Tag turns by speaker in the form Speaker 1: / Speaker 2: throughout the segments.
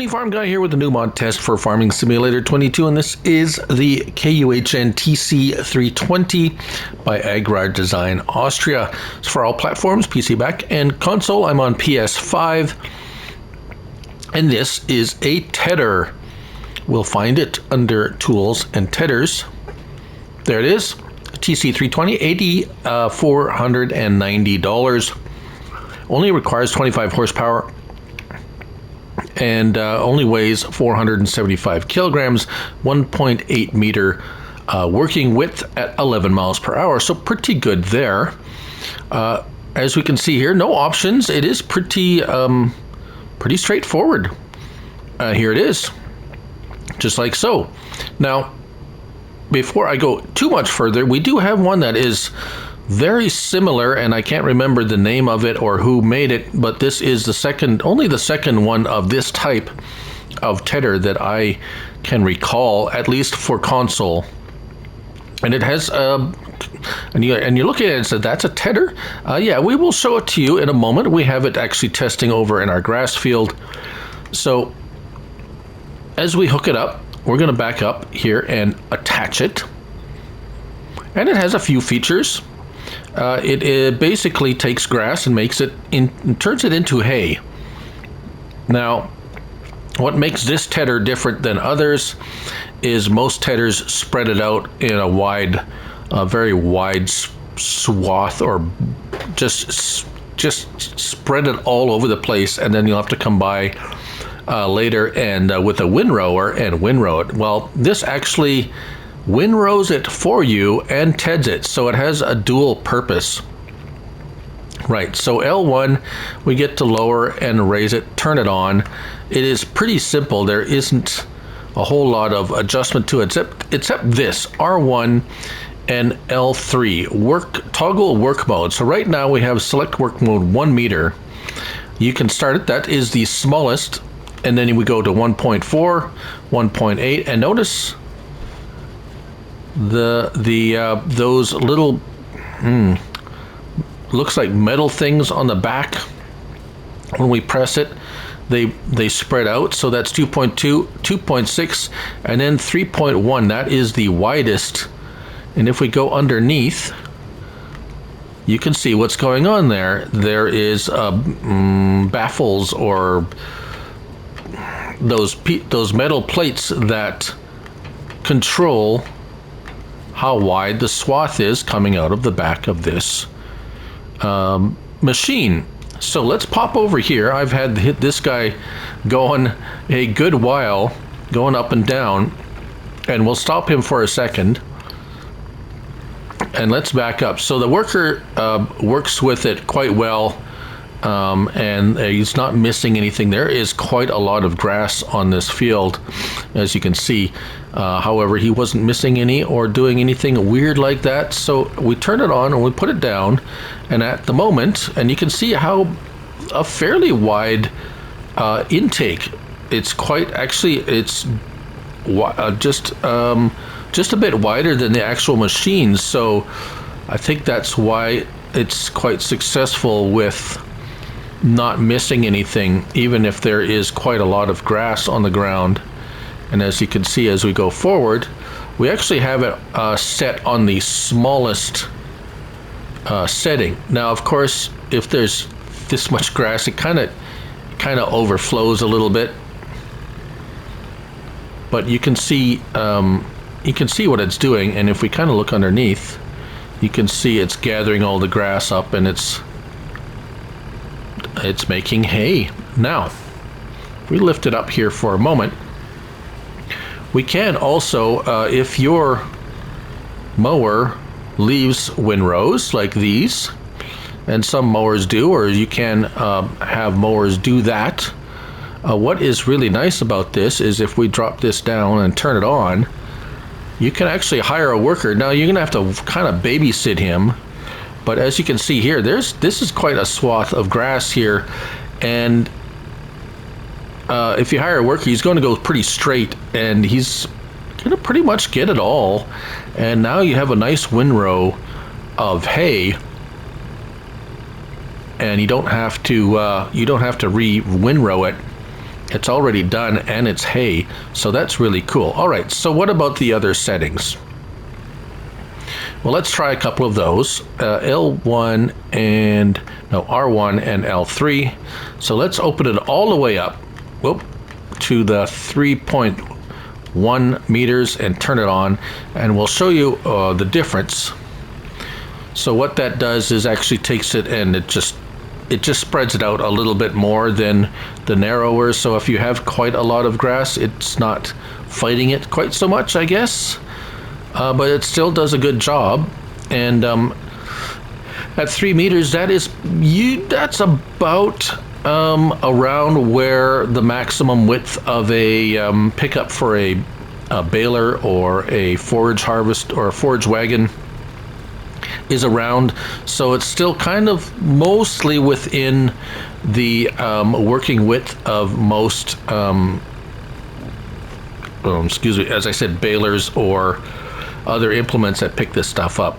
Speaker 1: Farm Guy here with the new mod test for Farming Simulator 22, and this is the Kuhn TC 320 by AgrarDesignAustria. It's for all platforms, PC back and console. I'm on PS5, and this is a tedder. We'll find it under Tools and Tedders. There it is, TC 320, $8,490. Only requires 25 horsepower. And only weighs 475 kilograms, 1.8 meter working width at 11 miles per hour. So pretty good there. As we can see here, no options. It is pretty straightforward. Here it is, just like so. Now, before I go too much further, we do have one that is very similar, and I can't remember the name of it or who made it, but this is the second, only the second one of this type of tedder that I can recall, at least for console. And it has and you look at it and say, that's a tedder? Yeah, we will show it to you in a moment. We have it actually testing over in our grass field. So as we hook it up, we're going to back up here and attach it. And it has a few features. It basically takes grass and makes it turns it into hay. Now, what makes this tedder different than others is most tedders spread it out in a very wide swath, or just spread it all over the place, and then you'll have to come by later and with a windrower and windrow it. Well, this actually windrows it for you and teds it, so it has a dual purpose. Right, so L1, we get to lower and raise it, turn it on. It is pretty simple. There isn't a whole lot of adjustment to it, except this, R1 and L3, toggle work mode. So right now we have select work mode 1 meter. You can start it, that is the smallest, and then we go to 1.4, 1.8, and notice those little looks like metal things on the back. When we press it, they spread out. So that's 2.2, 2.6, and then 3.1. That is the widest. And if we go underneath, you can see what's going on there. There is baffles, or those metal plates that control how wide the swath is coming out of the back of this machine. So let's pop over here. I've had this guy going a good while, going up and down, and we'll stop him for a second. And let's back up. So the worker works with it quite well, and he's not missing anything. There is quite a lot of grass on this field, as you can see. However, he wasn't missing any or doing anything weird like that. So we turn it on and we put it down, and at the moment, and you can see how a fairly wide intake. It's quite, actually, it's just a bit wider than the actual machine. So I think that's why it's quite successful with not missing anything, even if there is quite a lot of grass on the ground. And as you can see, as we go forward, we actually have it set on the smallest setting. Now, of course, if there's this much grass, it kind of overflows a little bit. But you can see what it's doing, and if we kind of look underneath, you can see it's gathering all the grass up, and it's making hay. Now, if we lift it up here for a moment, we can also, if your mower leaves windrows like these, and some mowers do, or you can have mowers do that. What is really nice about this is if we drop this down and turn it on, you can actually hire a worker. Now you're gonna have to kind of babysit him, but as you can see here, this is quite a swath of grass here, and if you hire a worker, he's going to go pretty straight, and he's going to pretty much get it all. And now you have a nice windrow of hay, and you don't have to re-windrow it It's already done and it's hay, so that's really cool. All right, so what about the other settings? Well, let's try a couple of those. R1 and L3. So let's open it all the way up, to the 3.1 meters and turn it on, and we'll show you the difference. So what that does is actually takes it and it just spreads it out a little bit more than the narrower. So if you have quite a lot of grass, it's not fighting it quite so much, I guess. But it still does a good job. And at 3 meters, that's about around where the maximum width of a pickup for a baler or a forage harvest or a forage wagon is around. So it's still kind of mostly within the working width of most as I said, balers or other implements that pick this stuff up.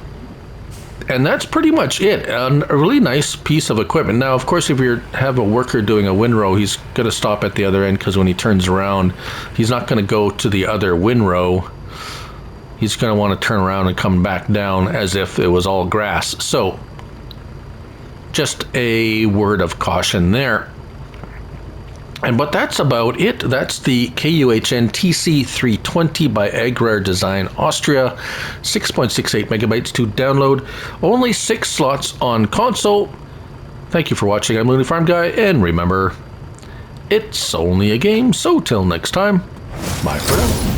Speaker 1: And that's pretty much it. A really nice piece of equipment. Now, of course, if you have a worker doing a windrow, he's going to stop at the other end, because when he turns around, he's not going to go to the other windrow. He's going to want to turn around and come back down as if it was all grass. So, just a word of caution there. But that's about it. That's the Kuhn TC 320 by AgrarDesignAustria. 6.68 megabytes to download. Only 6 slots on console. Thank you for watching. I'm Looney Farm Guy, and remember, it's only a game. So till next time, bye for now.